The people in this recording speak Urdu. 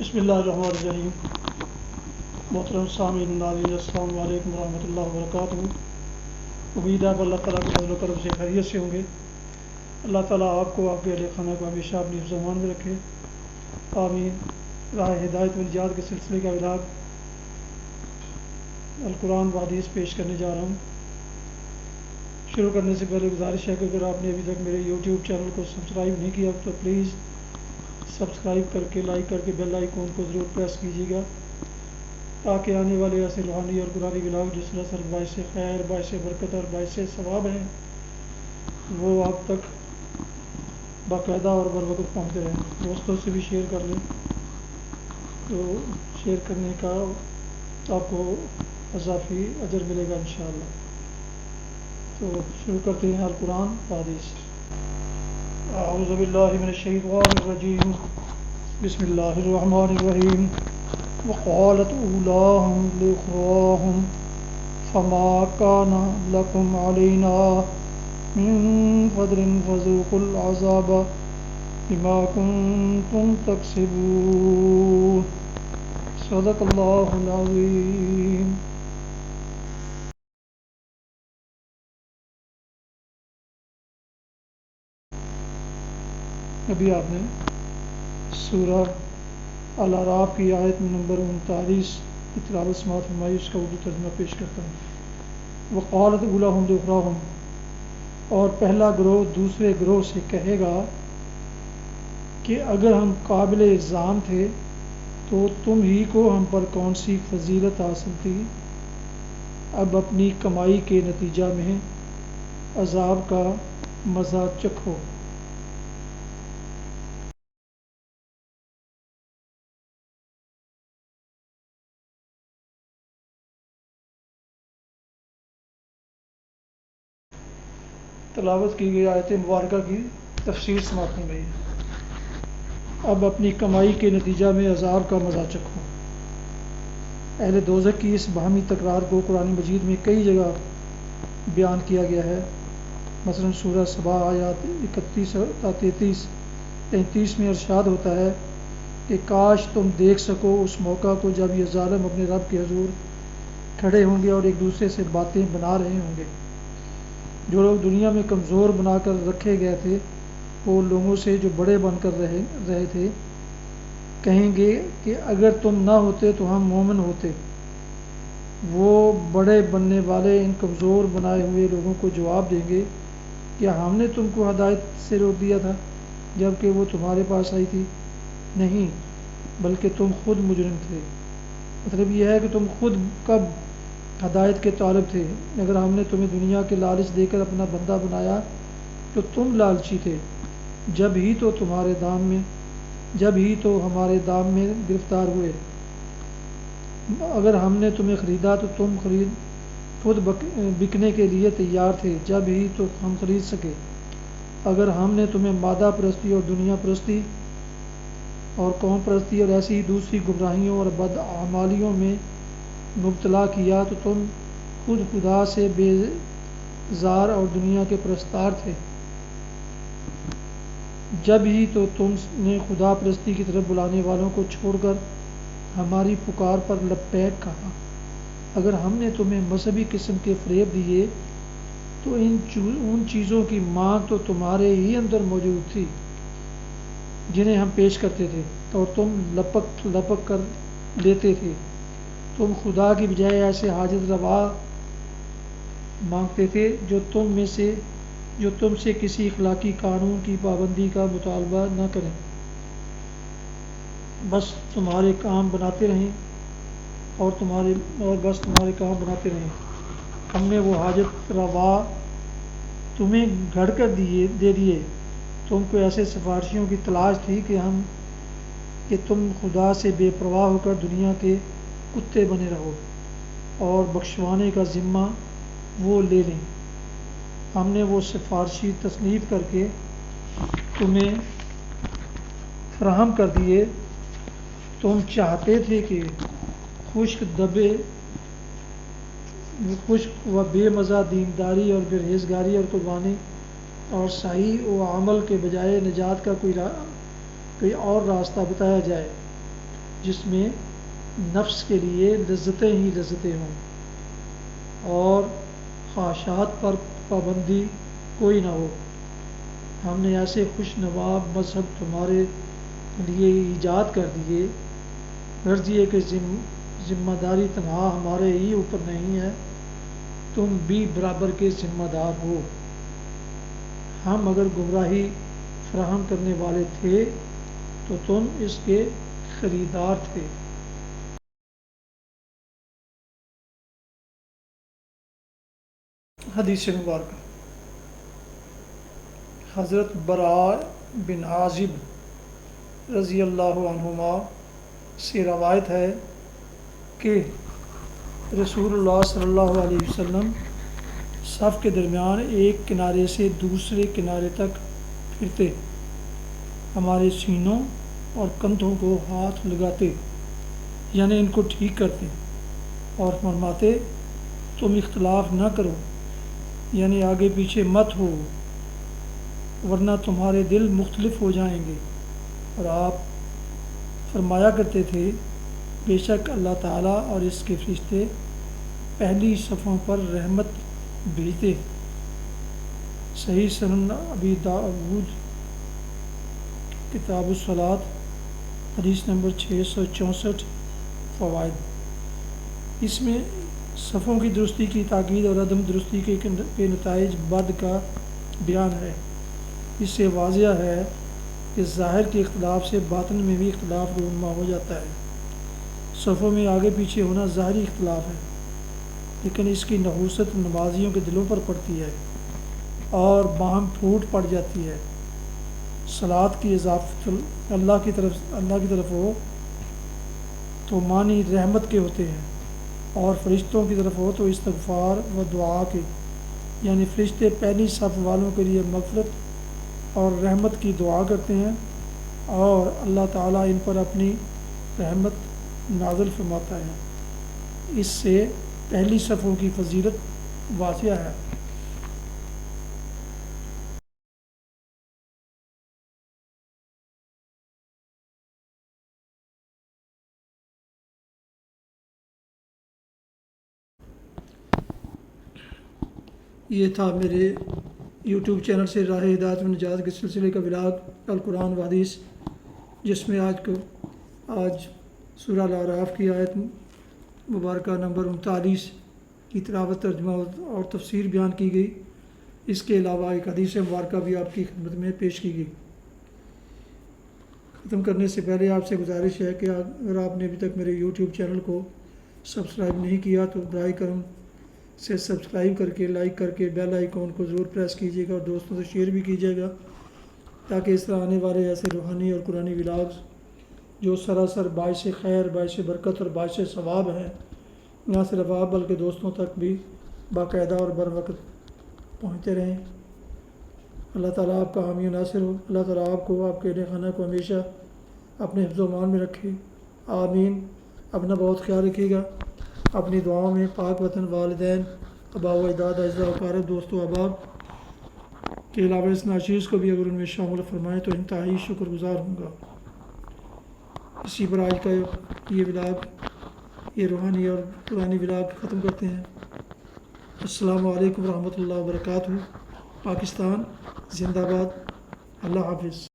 بسم اللہ الرحمن الرحیم۔ محترم سامعین ناظرین، السلام علیکم ورحمۃ اللہ وبرکاتہ۔ امید ہے اللہ تعالیٰ کے فضل و کرم سے خیریت سے ہوں گے۔ اللہ تعالیٰ آپ کو، آپ کے اہل خانہ کو ہمیشہ اپنی حفظ و امان میں رکھے، آمین۔ راہ ہدایت والجہاد کے سلسلے کا علاج القرآن و حدیث پیش کرنے جا رہا ہوں۔ شروع کرنے سے پہلے گزارش ہے کہ اگر آپ نے ابھی تک میرے یوٹیوب چینل کو سبسکرائب نہیں کیا تو پلیز سبسکرائب کر کے، لائک کر کے بیل آئیکن کو ضرور پریس کیجیے گا، تاکہ آنے والے ایسے روحانی اور قرآنی ولاگ جس طرح باعث خیر، باعث برکت اور باعث ثواب ہیں، وہ آپ تک باقاعدہ اور بر وقت پہنچتے رہیں۔ دوستوں سے بھی شیئر کر لیں تو شیئر کرنے کا آپ کو اضافی اجر ملے گا انشاءاللہ۔ تو شروع کرتے ہیں القرآن حدیث۔ اعوذ باللہ من الشیطان الرجیم، بسم اللہ الرحمن الرحیم۔ وقالت اولاہم لاخراہم فما کان لکم علینا من فضل فذوقوا العذاب بما کنتم تکسبون۔ صدق اللہ العظیم۔ ابھی آپ نے سورہ الاعراف کی آیت نمبر 39 کی تلاوت سماعت فرمائی، اس کا اردو ترجمہ پیش کرتا ہوں۔ وقالت اولاہم لاخراہم، اور پہلا گروہ دوسرے گروہ سے کہے گا کہ اگر ہم قابل الزام تھے تو تم ہی کو ہم پر کون سی فضیلت حاصل تھی، اب اپنی کمائی کے نتیجہ میں عذاب کا مزہ چکھو۔ تلاوت کی گئی آیت مبارکہ کی تفسیر سماعت میں گئی ہے۔ اب اپنی کمائی کے نتیجہ میں عذاب کا مزہ چکھو۔ اہل دوزخ کی اس باہمی تکرار کو قرآن مجید میں کئی جگہ بیان کیا گیا ہے۔ مثلا سورہ سبا آیات 31 تا 33 میں ارشاد ہوتا ہے کہ کاش تم دیکھ سکو اس موقع کو جب یہ ظالم اپنے رب کے حضور کھڑے ہوں گے اور ایک دوسرے سے باتیں بنا رہے ہوں گے۔ جو لوگ دنیا میں کمزور بنا کر رکھے گئے تھے وہ لوگوں سے جو بڑے بن کر رہے تھے کہیں گے کہ اگر تم نہ ہوتے تو ہم مومن ہوتے۔ وہ بڑے بننے والے ان کمزور بنائے ہوئے لوگوں کو جواب دیں گے کیا ہم نے تم کو ہدایت سے روک دیا تھا جب کہ وہ تمہارے پاس آئی تھی؟ نہیں، بلکہ تم خود مجرم تھے۔ مطلب یہ ہے کہ تم خود کب ہدایت کے طالب تھے۔ اگر ہم نے تمہیں دنیا کے لالچ دے کر اپنا بندہ بنایا تو تم لالچی تھے، جب ہی تو ہمارے دام میں گرفتار ہوئے۔ اگر ہم نے تمہیں خریدا تو تم خود بکنے کے لیے تیار تھے، جب ہی تو ہم خرید سکے۔ اگر ہم نے تمہیں مادہ پرستی اور دنیا پرستی اور قوم پرستی اور ایسی دوسری گمراہیوں اور بدعمالیوں میں مبتلا کیا تو تم خود خدا سے بیزار اور دنیا کے پرستار تھے، جب ہی تو تم نے خدا پرستی کی طرف بلانے والوں کو چھوڑ کر ہماری پکار پر لبیک کہا۔ اگر ہم نے تمہیں مذہبی قسم کے فریب دیے تو ان چیزوں کی مانگ تو تمہارے ہی اندر موجود تھی جنہیں ہم پیش کرتے تھے، اور تم لپک کر لیتے تھے۔ تم خدا کی بجائے ایسے حاجت روا مانگتے تھے جو تم سے کسی اخلاقی قانون کی پابندی کا مطالبہ نہ کریں، بس تمہارے کام بناتے رہیں۔ ہم نے وہ حاجت روا تمہیں گھڑ کر دے دیے۔ تم کو ایسے سفارشیوں کی تلاش تھی کہ تم خدا سے بے پرواہ ہو کر دنیا کے کتے بنے رہو اور بخشوانے کا ذمہ وہ لے لیں۔ ہم نے وہ سفارشی تصنیف کر کے تمہیں فراہم کر دیے۔ تم چاہتے تھے کہ خشک و بے مزہ دینداری اور پرہیزگاری اور قربانی اور صحیح و عمل کے بجائے نجات کا کوئی اور راستہ بتایا جائے۔ جس میں نفس کے لیے لذتیں ہی لذتیں ہوں اور خواہشات پر پابندی کوئی نہ ہو۔ ہم نے ایسے خوش نواب مذہب تمہارے لیے ایجاد کر دیے، غرض یہ کہ ذمہ داری تنہا ہمارے ہی اوپر نہیں ہے، تم بھی برابر کے ذمہ دار ہو۔ ہم اگر گمراہی فراہم کرنے والے تھے تو تم اس کے خریدار تھے۔ حدیث مبارکہ حضرت براء بن عازب رضی اللہ عنہما سے روایت ہے کہ رسول اللہ صلی اللہ علیہ وسلم صف کے درمیان ایک کنارے سے دوسرے کنارے تک پھرتے، ہمارے سینوں اور کندھوں کو ہاتھ لگاتے، یعنی ان کو ٹھیک کرتے، اور فرماتے تم اختلاف نہ کرو، یعنی آگے پیچھے مت ہو، ورنہ تمہارے دل مختلف ہو جائیں گے۔ اور آپ فرمایا کرتے تھے بے شک اللہ تعالیٰ اور اس کے فرشتے پہلی صفوں پر رحمت بھیجتے۔ صحیح سنن ابی داؤد کتاب الصلاۃ حدیث نمبر 664۔ فوائد، اس میں صفوں کی درستی کی تاکید اور عدم درستی کے نتائج بد کا بیان ہے۔ اس سے واضح ہے کہ ظاہر کے اختلاف سے باطن میں بھی اختلاف رونما ہو جاتا ہے۔ صفوں میں آگے پیچھے ہونا ظاہری اختلاف ہے، لیکن اس کی نحوست نمازیوں کے دلوں پر پڑتی ہے اور باہم پھوٹ پڑ جاتی ہے۔ صلاۃ کی اضافت اللہ کی طرف ہو تو معنی رحمت کے ہوتے ہیں، اور فرشتوں کی طرف ہو تو استغفار و دعا کے، یعنی فرشتے پہلی صف والوں کے لیے مغفرت اور رحمت کی دعا کرتے ہیں اور اللہ تعالیٰ ان پر اپنی رحمت نازل فرماتا ہے۔ اس سے پہلی صفوں کی فضیلت واضح ہے۔ یہ تھا میرے یوٹیوب چینل سے راہ ہدایت و نجات کے سلسلے کا ولاگ القرآن و حدیث، جس میں آج سورہ الاعراف کی آیت مبارکہ نمبر 39 کی تلاوت، ترجمہ اور تفسیر بیان کی گئی۔ اس کے علاوہ ایک حدیث مبارکہ بھی آپ کی خدمت میں پیش کی گئی۔ ختم کرنے سے پہلے آپ سے گزارش ہے کہ اگر آپ نے ابھی تک میرے یوٹیوب چینل کو سبسکرائب نہیں کیا تو براہ کرم سے سبسکرائب کر کے، لائک کر کے بیل آئیکن کو ضرور پریس کیجیے گا اور دوستوں سے شیئر بھی کیجیے گا، تاکہ اس طرح آنے والے ایسے روحانی اور قرآنی ولاگز جو سراسر باعث خیر، باعث برکت اور باعث ثواب ہیں، نہ صرف آپ بلکہ دوستوں تک بھی باقاعدہ اور بر وقت پہنچتے رہیں۔ اللہ تعالیٰ آپ کا حامی و ناصر ہو۔ اللہ تعالیٰ آپ کو، آپ کے اہل خانہ کو ہمیشہ اپنے حفظ و امان میں رکھے، آمین۔ اپنا بہت خیال رکھیے گا۔ اپنی دعاؤں میں پاک وطن، والدین، آباء و اجداد، اعزاء و اقارب، دوست و احباب کے علاوہ اس ناچیز کو بھی اگر ان میں شامل فرمائیں تو انتہائی شکر گزار ہوں گا۔ اسی پر آج کا یہ ولاگ، یہ روحانی اور قرآنی ولاگ ختم کرتے ہیں۔ السلام علیکم ورحمۃ اللہ وبرکاتہ۔ پاکستان زندہ باد۔ اللہ حافظ۔